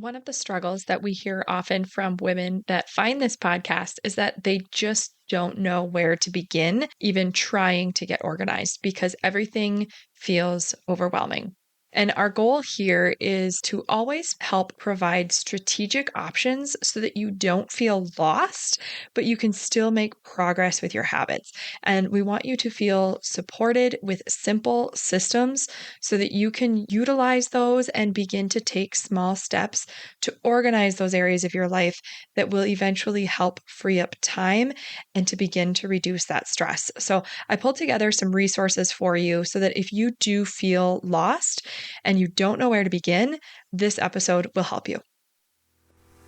One of the struggles that we hear often from women that find this podcast is that they just don't know where to begin, even trying to get organized because everything feels overwhelming. And our goal here is to always help provide strategic options so that you don't feel lost, but you can still make progress with your habits. And we want you to feel supported with simple systems so that you can utilize those and begin to take small steps to organize those areas of your life that will eventually help free up time and to begin to reduce that stress. So, I pulled together some resources for you so that if you do feel lost and you don't know where to begin, this episode will help you.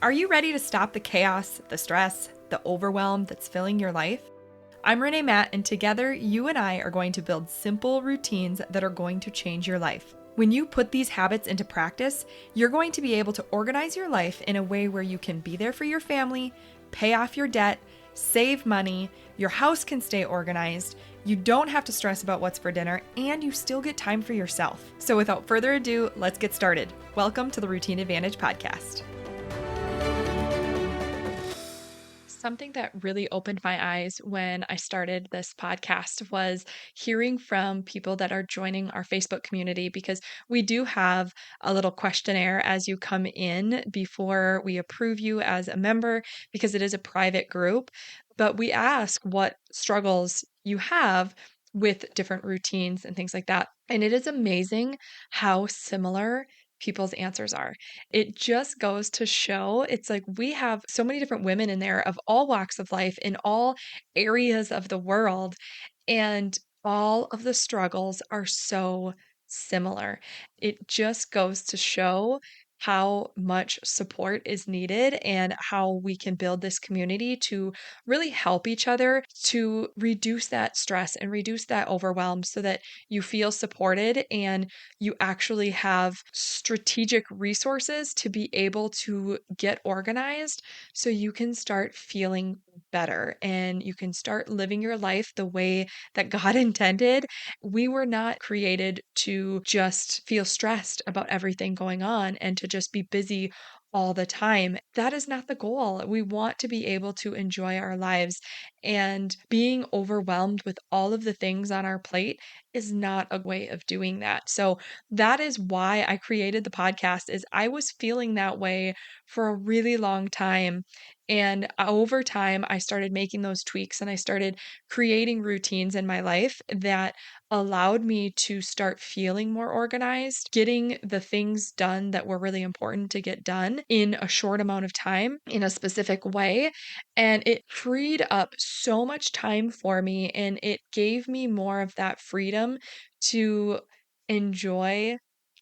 Are you ready to stop the chaos, the stress, the overwhelm that's filling your life? I'm Renae Matt, and together you and I are going to build simple routines that are going to change your life. When you put these habits into practice, you're going to be able to organize your life in a way where you can be there for your family, pay off your debt, save money, your house can stay organized, you don't have to stress about what's for dinner, and you still get time for yourself. So without further ado, let's get started. Welcome to the Routine Advantage Podcast. Something that really opened my eyes when I started this podcast was hearing from people that are joining our Facebook community, because we do have a little questionnaire as you come in before we approve you as a member, because it is a private group. But we ask what struggles you have with different routines and things like that. And it is amazing how similar people's answers are. It just goes to show it's like we have so many different women in there of all walks of life in all areas of the world, and all of the struggles are so similar. It just goes to show how much support is needed and how we can build this community to really help each other to reduce that stress and reduce that overwhelm so that you feel supported and you actually have strategic resources to be able to get organized so you can start feeling better and you can start living your life the way that God intended. We were not created to just feel stressed about everything going on and to just be busy all the time. That is not the goal. We want to be able to enjoy our lives, and being overwhelmed with all of the things on our plate is not a way of doing that. So that is why I created the podcast, is I was feeling that way for a really long time. And over time, I started making those tweaks and I started creating routines in my life that allowed me to start feeling more organized, getting the things done that were really important to get done in a short amount of time in a specific way. And it freed up so much time for me, and it gave me more of that freedom to enjoy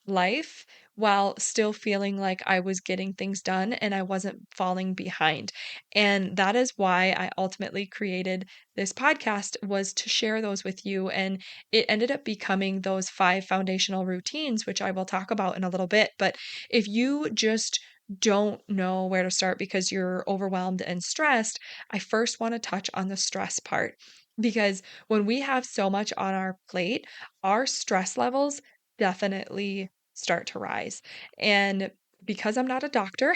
life while still feeling like I was getting things done and I wasn't falling behind. And that is why I ultimately created this podcast, was to share those with you. And it ended up becoming those 5 foundational routines, which I will talk about in a little bit. But if you just don't know where to start because you're overwhelmed and stressed, I first want to touch on the stress part. Because when we have so much on our plate, our stress levels definitely start to rise. And because I'm not a doctor,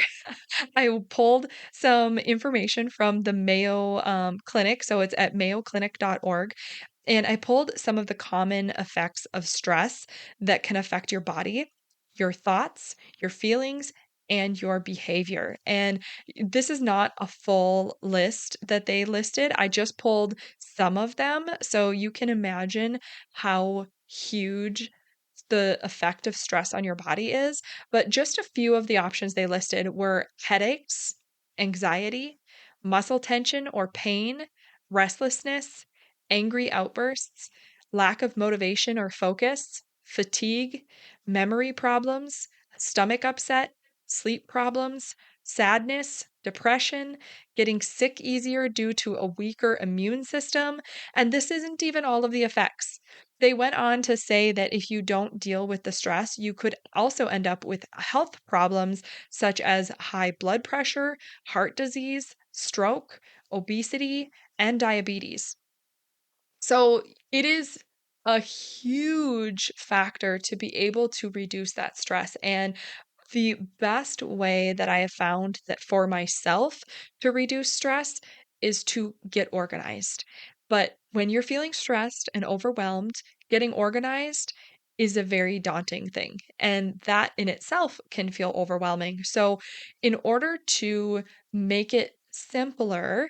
I pulled some information from the Mayo Clinic. So it's at mayoclinic.org. And I pulled some of the common effects of stress that can affect your body, your thoughts, your feelings, and your behavior. And this is not a full list that they listed. I just pulled some of them. So you can imagine how huge the effect of stress on your body is. But just a few of the options they listed were headaches, anxiety, muscle tension or pain, restlessness, angry outbursts, lack of motivation or focus, fatigue, memory problems, stomach upset, sleep problems, sadness, depression, getting sick easier due to a weaker immune system. And this isn't even all of the effects. They went on to say that if you don't deal with the stress, you could also end up with health problems such as high blood pressure, heart disease, stroke, obesity, and diabetes. So it is a huge factor to be able to reduce that stress. And The best way that I have found that for myself to reduce stress is to get organized. But when you're feeling stressed and overwhelmed, getting organized is a very daunting thing. And that in itself can feel overwhelming. So, in order to make it simpler,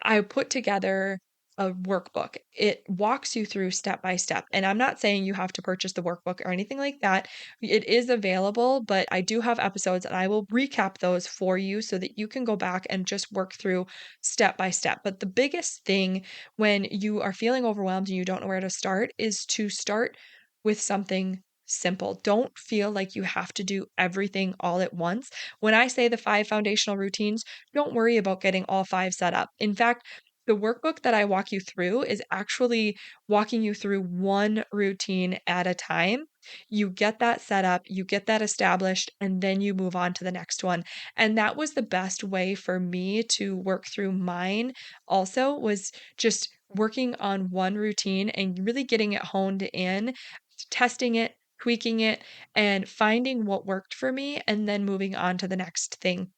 I put together a workbook. It walks you through step by step. And I'm not saying you have to purchase the workbook or anything like that. It is available, but I do have episodes and I will recap those for you so that you can go back and just work through step by step. But the biggest thing when you are feeling overwhelmed and you don't know where to start is to start with something simple. Don't feel like you have to do everything all at once. When I say the 5 foundational routines, don't worry about getting all 5 set up. In fact, the workbook that I walk you through is actually walking you through one routine at a time. You get that set up, you get that established, and then you move on to the next one. And that was the best way for me to work through mine also was just working on one routine and really getting it honed in, testing it, tweaking it, and finding what worked for me, and then moving on to the next thing.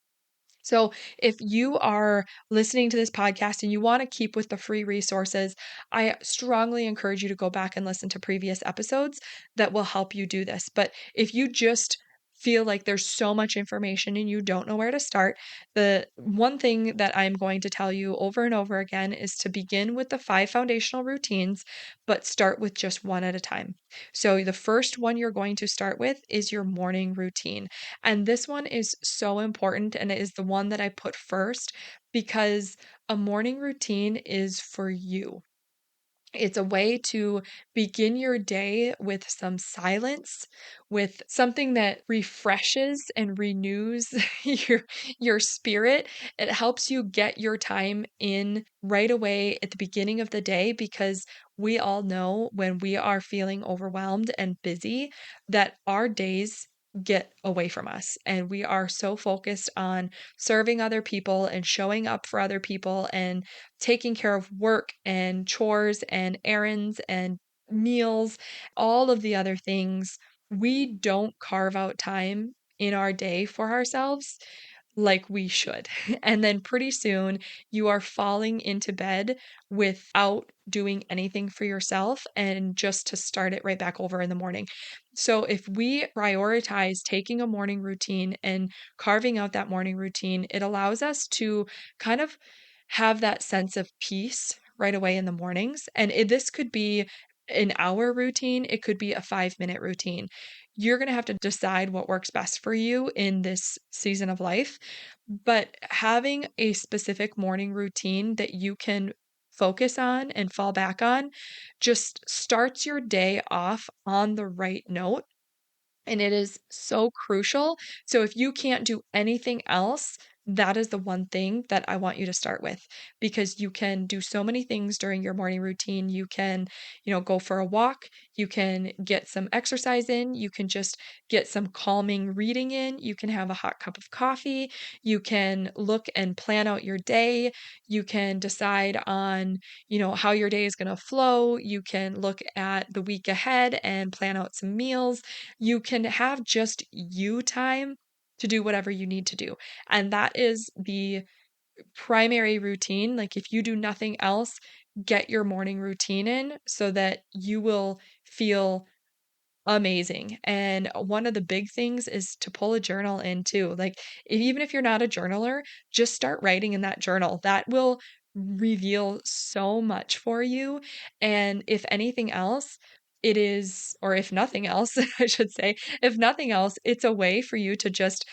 So, if you are listening to this podcast and you want to keep with the free resources, I strongly encourage you to go back and listen to previous episodes that will help you do this. But if you just feel like there's so much information and you don't know where to start, the one thing that I'm going to tell you over and over again is to begin with the 5 foundational routines, but start with just one at a time. So, the first one you're going to start with is your morning routine. And this one is so important, and it is the one that I put first because a morning routine is for you. It's a way to begin your day with some silence, with something that refreshes and renews your spirit. It helps you get your time in right away at the beginning of the day because we all know when we are feeling overwhelmed and busy that our days get away from us and we are so focused on serving other people and showing up for other people and taking care of work and chores and errands and meals, all of the other things, we don't carve out time in our day for ourselves like we should. And then pretty soon you are falling into bed without doing anything for yourself and just to start it right back over in the morning. So if we prioritize taking a morning routine and carving out that morning routine, it allows us to kind of have that sense of peace right away in the mornings. And this could be an hour routine, it could be a 5 minute routine. You're going to have to decide what works best for you in this season of life. But having a specific morning routine that you can focus on and fall back on just starts your day off on the right note. And it is so crucial. So if you can't do anything else, that is the one thing that I want you to start with because you can do so many things during your morning routine. You can, go for a walk, you can get some exercise in, you can just get some calming reading in, you can have a hot cup of coffee, you can look and plan out your day, you can decide on, how your day is going to flow, you can look at the week ahead and plan out some meals, you can have just you time to do whatever you need to do. And that is the primary routine. Like if you do nothing else, get your morning routine in so that you will feel amazing. And one of the big things is to pull a journal in too. Like even if you're not a journaler, just start writing in that journal. That will reveal so much for you. And if anything else, it is, or if nothing else, I should say, if nothing else, it's a way for you to just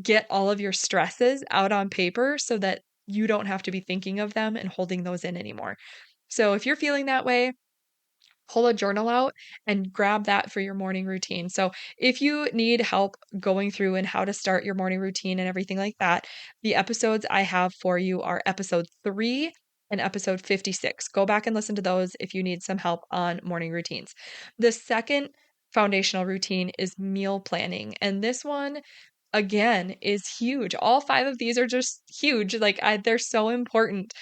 get all of your stresses out on paper so that you don't have to be thinking of them and holding those in anymore. So if you're feeling that way, pull a journal out and grab that for your morning routine. So, if you need help going through and how to start your morning routine and everything like that, the episodes I have for you are episode 3 and episode 56. Go back and listen to those if you need some help on morning routines. The second foundational routine is meal planning. And this one again is huge. All 5 of these are just huge. Like they're so important,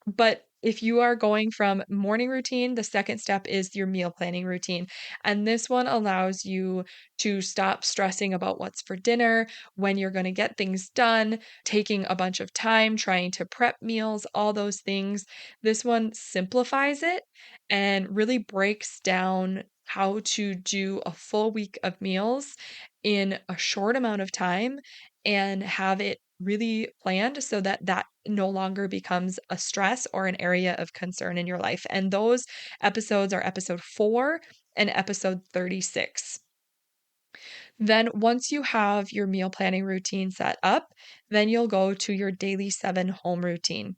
but If you are going from morning routine, the second step is your meal planning routine. And this one allows you to stop stressing about what's for dinner, when you're going to get things done, taking a bunch of time trying to prep meals, all those things. This one simplifies it and really breaks down how to do a full week of meals in a short amount of time and have it really planned so that that no longer becomes a stress or an area of concern in your life. And those episodes are episode 4 and episode 36. Then once you have your meal planning routine set up, then you'll go to your daily 7 home routine.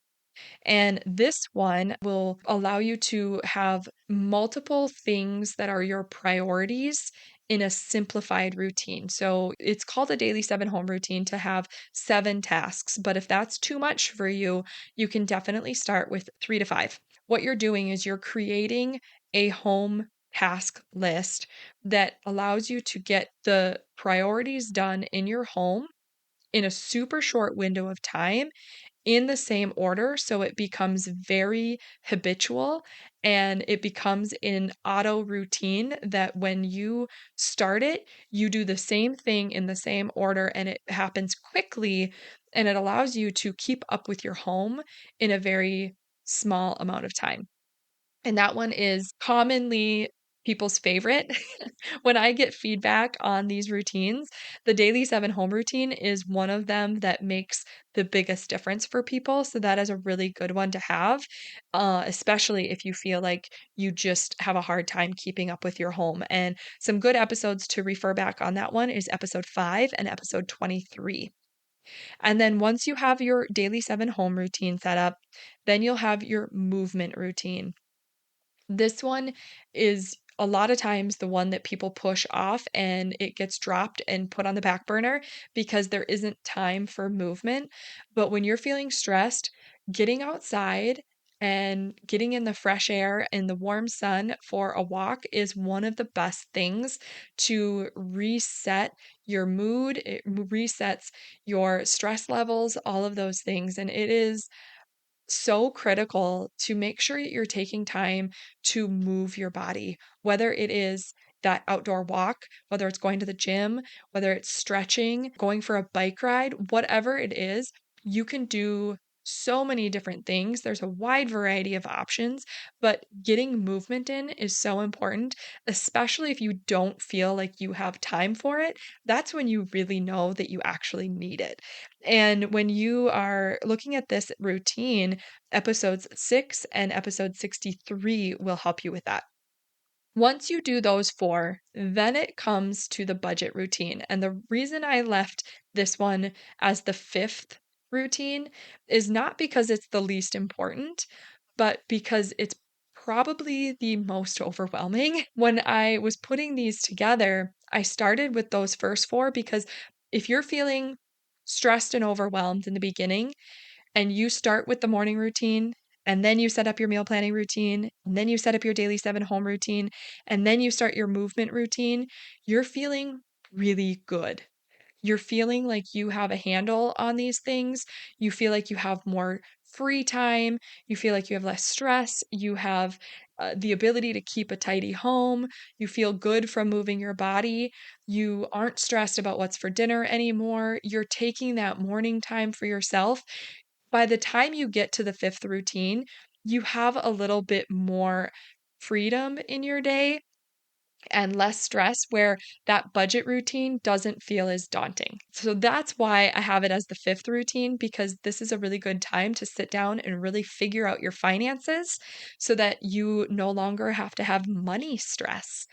And this one will allow you to have multiple things that are your priorities in a simplified routine. So it's called a daily 7 home routine to have 7 tasks. But if that's too much for you, you can definitely start with 3 to 5. What you're doing is you're creating a home task list that allows you to get the priorities done in your home in a super short window of time in the same order, so it becomes very habitual and it becomes an auto routine that when you start it, you do the same thing in the same order and it happens quickly and it allows you to keep up with your home in a very small amount of time. And that one is commonly people's favorite. When I get feedback on these routines, the daily 7 home routine is one of them that makes the biggest difference for people. So that is a really good one to have, especially if you feel like you just have a hard time keeping up with your home. And some good episodes to refer back on that one is episode 5 and episode 23. And then once you have your daily 7 home routine set up, then you'll have your movement routine. This one is a lot of times the one that people push off and it gets dropped and put on the back burner because there isn't time for movement. But when you're feeling stressed, getting outside and getting in the fresh air and the warm sun for a walk is one of the best things to reset your mood. It resets your stress levels, all of those things. And it is so critical to make sure that you're taking time to move your body, whether it is that outdoor walk, whether it's going to the gym, whether it's stretching, going for a bike ride, whatever it is, you can do so many different things. There's a wide variety of options, but getting movement in is so important, especially if you don't feel like you have time for it. That's when you really know that you actually need it. And when you are looking at this routine, episodes 6 and episode 63 will help you with that. Once you do those 4, then it comes to the budget routine. And the reason I left this one as the 5th routine is not because it's the least important, but because it's probably the most overwhelming. When I was putting these together, I started with those first 4 because if you're feeling stressed and overwhelmed in the beginning, and you start with the morning routine, and then you set up your meal planning routine, and then you set up your daily 7 home routine, and then you start your movement routine, you're feeling really good. You're feeling like you have a handle on these things. You feel like you have more free time. You feel like you have less stress. You have the ability to keep a tidy home. You feel good from moving your body. You aren't stressed about what's for dinner anymore. You're taking that morning time for yourself. By the time you get to the 5th routine, you have a little bit more freedom in your day and less stress where that budget routine doesn't feel as daunting. So that's why I have it as the 5th routine because this is a really good time to sit down and really figure out your finances so that you no longer have to have money stress.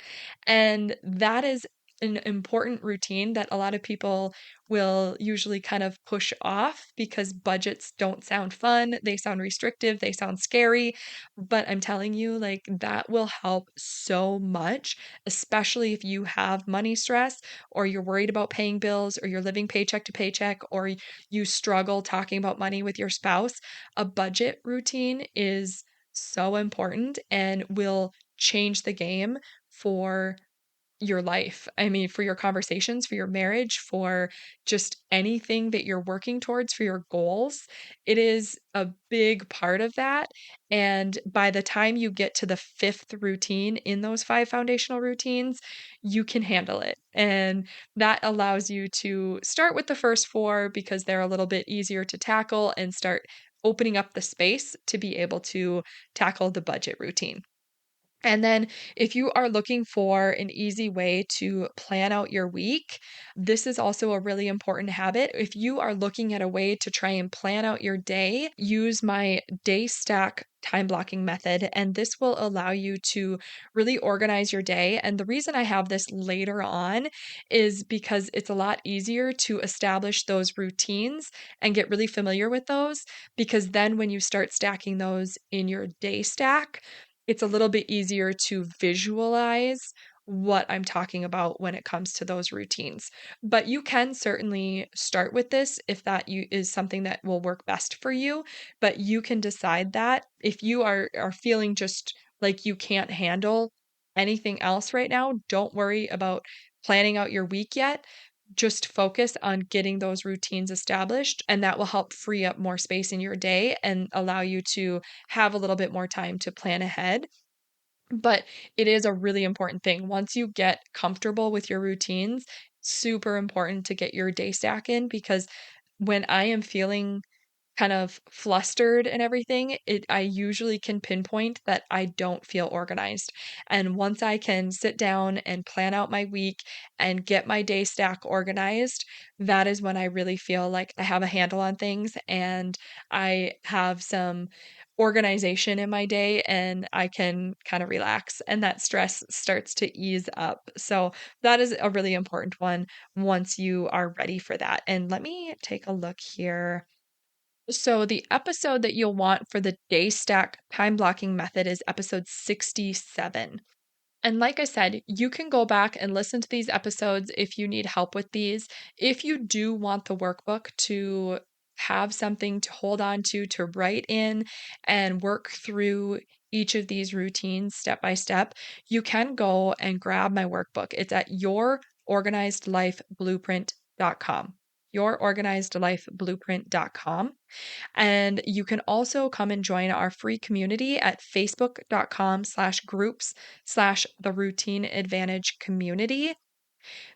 And that is an important routine that a lot of people will usually kind of push off because budgets don't sound fun. They sound restrictive, they sound scary. But I'm telling you, like, that will help so much, especially if you have money stress or you're worried about paying bills or you're living paycheck to paycheck or you struggle talking about money with your spouse. A budget routine is so important and will change the game for your life. I mean, for your conversations, for your marriage, for just anything that you're working towards, for your goals. It is a big part of that. And by the time you get to the fifth routine in those five foundational routines, you can handle it. And that allows you to start with the first four because they're a little bit easier to tackle and start opening up the space to be able to tackle the budget routine. And then, if you are looking for an easy way to plan out your week, this is also a really important habit. If you are looking at a way to try and plan out your day, use my day stack time blocking method, and this will allow you to really organize your day. And the reason I have this later on is because it's a lot easier to establish those routines and get really familiar with those. Because then, when you start stacking those in your day stack, it's a little bit easier to visualize what I'm talking about when it comes to those routines. But you can certainly start with this if that you is something that will work best for you, but you can decide that if you are feeling just like you can't handle anything else right now, don't worry about planning out your week yet. Just focus on getting those routines established, and that will help free up more space in your day and allow you to have a little bit more time to plan ahead. But it is a really important thing. Once you get comfortable with your routines, super important to get your day stack in because when I am feeling kind of flustered and everything, I usually can pinpoint that I don't feel organized. And once I can sit down and plan out my week and get my day stack organized, that is when I really feel like I have a handle on things and I have some organization in my day and I can kind of relax and that stress starts to ease up. So that is a really important one once you are ready for that. And let me take a look here. So, the episode that you'll want for the day stack time blocking method is episode 67. And like I said, you can go back and listen to these episodes if you need help with these. If you do want the workbook to have something to hold on to write in and work through each of these routines step by step, you can go and grab my workbook. It's at yourorganizedlifeblueprint.com. Yourorganizedlifeblueprint.com. And you can also come and join our free community at facebook.com/groups/ the routine advantage community.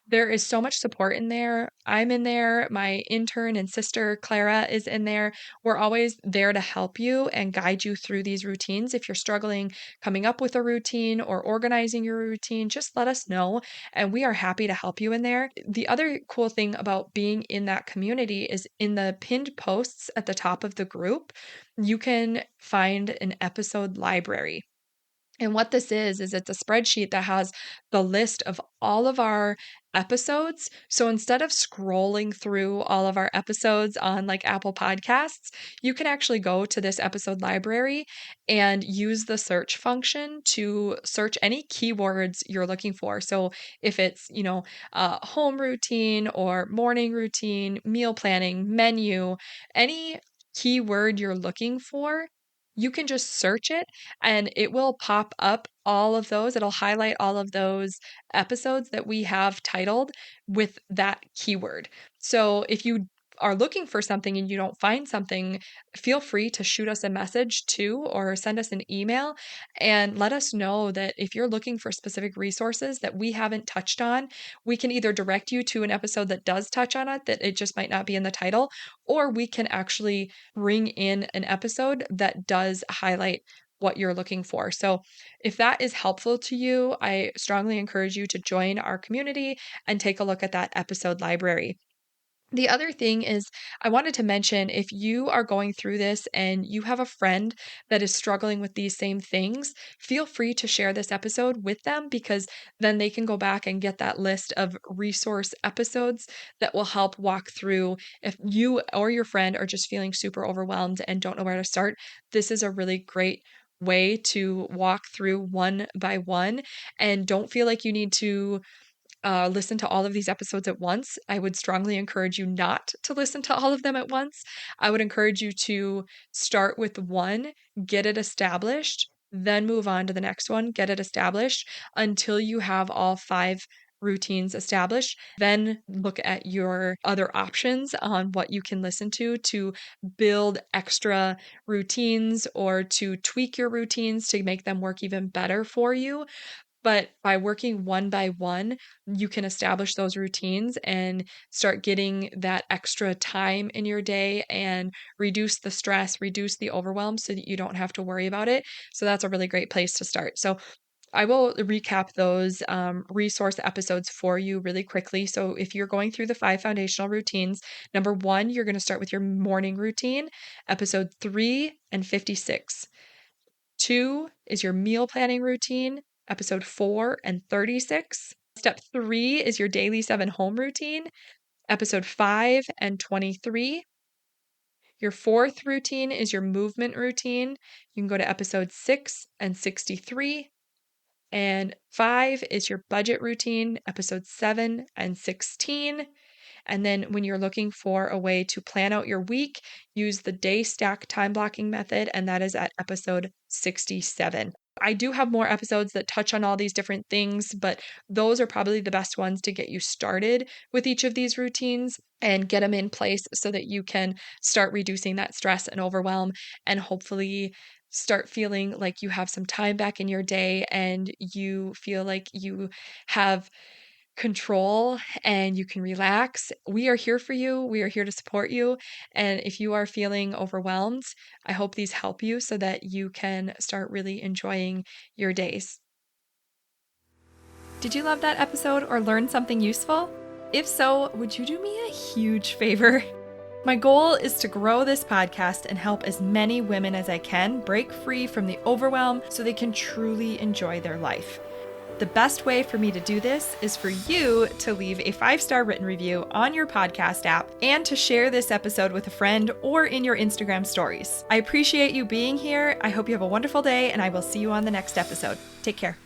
There is so much support in there. I'm in there. My intern and sister, Clara, is in there. We're always there to help you and guide you through these routines. If you're struggling coming up with a routine or organizing your routine, just let us know, and we are happy to help you in there. The other cool thing about being in that community is in the pinned posts at the top of the group, you can find an episode library. And what this is it's a spreadsheet that has the list of all of our episodes. So instead of scrolling through all of our episodes on like Apple Podcasts, you can actually go to this episode library and use the search function to search any keywords you're looking for. So if it's, home routine or morning routine, meal planning, menu, any keyword you're looking for, you can just search it and it will pop up all of those. It'll highlight all of those episodes that we have titled with that keyword. So if you are looking for something and you don't find something, feel free to shoot us a message too, or send us an email and let us know that if you're looking for specific resources that we haven't touched on, we can either direct you to an episode that does touch on it, that it just might not be in the title, or we can actually bring in an episode that does highlight what you're looking for. So, if that is helpful to you, I strongly encourage you to join our community and take a look at that episode library. The other thing is, I wanted to mention if you are going through this and you have a friend that is struggling with these same things, feel free to share this episode with them because then they can go back and get that list of resource episodes that will help walk through. If you or your friend are just feeling super overwhelmed and don't know where to start, this is a really great way to walk through one by one and don't feel like you need to listen to all of these episodes at once. I would strongly encourage you not to listen to all of them at once. I would encourage you to start with one, get it established, then move on to the next one, get it established until you have all 5 routines established. Then look at your other options on what you can listen to build extra routines or to tweak your routines to make them work even better for you. But by working one by one, you can establish those routines and start getting that extra time in your day and reduce the stress, reduce the overwhelm so that you don't have to worry about it. So that's a really great place to start. So I will recap those resource episodes for you really quickly. So, if you're going through the 5 foundational routines, number 1, you're going to start with your morning routine, episode 3 and 56. 2 is your meal planning routine, episode 4 and 36. Step 3 is your daily 7 home routine, episode 5 and 23. Your 4th routine is your movement routine. You can go to episode 6 and 63. And 5 is your budget routine, episode 7 and 16. And then when you're looking for a way to plan out your week, use the day stack time blocking method, and that is at episode 67. I do have more episodes that touch on all these different things, but those are probably the best ones to get you started with each of these routines and get them in place so that you can start reducing that stress and overwhelm and hopefully start feeling like you have some time back in your day and you feel like you have control and you can relax. We are here for you. We are here to support you. And if you are feeling overwhelmed, I hope these help you so that you can start really enjoying your days. Did you love that episode or learn something useful? If so, would you do me a huge favor? My goal is to grow this podcast and help as many women as I can break free from the overwhelm so they can truly enjoy their life. The best way for me to do this is for you to leave a 5-star written review on your podcast app and to share this episode with a friend or in your Instagram stories. I appreciate you being here. I hope you have a wonderful day, and I will see you on the next episode. Take care.